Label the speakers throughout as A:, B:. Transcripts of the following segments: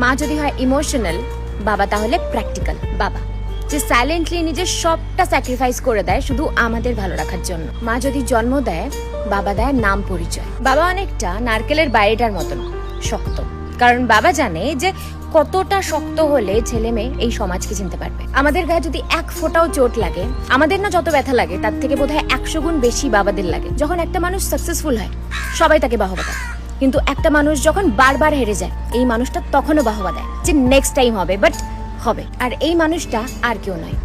A: মা যদি হয় ইমোশনাল, বাবা তাহলে প্র্যাকটিক্যাল। বাবা যে সাইলেন্টলি নিজের সবটা স্যাক্রিফাইস করে দেয় শুধু আমাদের ভালো রাখার জন্য। মা যদি জন্ম দেয়, বাবা দেয় নাম পরিচয়। বাবা অনেকটা নারকেলের বাইরেটার মতন শক্ত, কারণ বাবা জানে যে কতটা শক্ত হলে ছেলে মেয়ে এই সমাজকে চিনতে পারবে। আমাদের গায়ে যদি এক ফোঁটাও চোট লাগে, আমাদের না যত ব্যথা লাগে তার থেকে বোধহয় 100 গুণ বেশি বাবাদের লাগে। যখন একটা মানুষ সাকসেসফুল হয়, সবাই তাকে বাহবা দেয়, কিন্তু একটা মানুষ যখন বারবার হেরে যায়, এই মানুষটা তখনও বাহবা দেয় যে নেক্সট টাইম হবে, বাট হবে। আর এই মানুষটা আর কেউ নয়,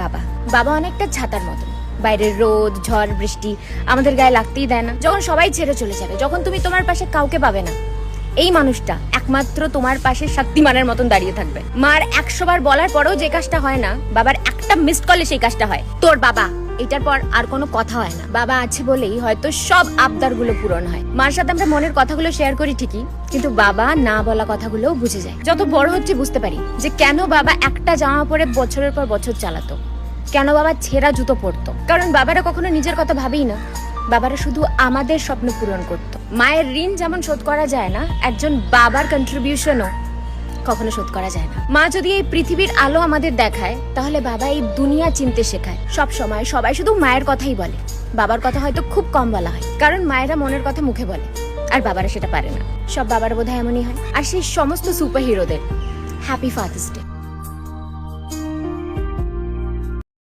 A: বাবা। বাবা অনেকটা ছাতার মতন, বাইরের রোদ ঝড় বৃষ্টি আমাদের গায়ে লাগতেই দেয় না। যখন সবাই ছেড়ে চলে যাবে, যখন তুমি তোমার পাশে কাউকে পাবে না, এই মানুষটা একমাত্র তোমার পাশে শক্তিমানের মতন দাঁড়িয়ে থাকবে। মার 100 বার বলার পরেও যে কাজটা হয় না, বাবার একটা মিসড কলে সেই কাজটা হয়। তোর বাবা, এটার পর আর কোনো কথা হয় না। বাবা আছে বলেই হয়তো সব আবদারগুলো পূরণ হয়। মার সাথে আমরা মনের কথাগুলো শেয়ার করি ঠিকই, কিন্তু বাবা না বলা কথাগুলোও বুঝে যায়। যত বড় হচ্ছে বুঝতে পারি যে কেন বাবা একটা জামা পরে বছরের পর বছর চালাতো, কেন বাবা ছেঁড়া জুতো পরতো। কারণ বাবারা কখনো নিজের কথা ভাবেই না, বাবারা শুধু আমাদের স্বপ্ন পূরণ করতো। মায়ের ঋণ যেমন শোধ করা যায় না, একজন বাবার কন্ট্রিবিউশনও কখনো শোধ করা যায় না। মা যদি এই পৃথিবীর আলো আমাদের দেখায়, তাহলে বাবা এই দুনিয়া চিনতে শেখায়। সব সময় সবাই শুধু মায়ের কথাই বলে, বাবার কথা হয়তো খুব কম বলা হয়, কারণ মায়েরা মনের কথা মুখে বলে আর বাবারা সেটা পারে না। সব বাবার বোধহয় এমনই হয়। আর সেই সমস্ত সুপার হিরোদের হ্যাপি ফাদার্স ডে।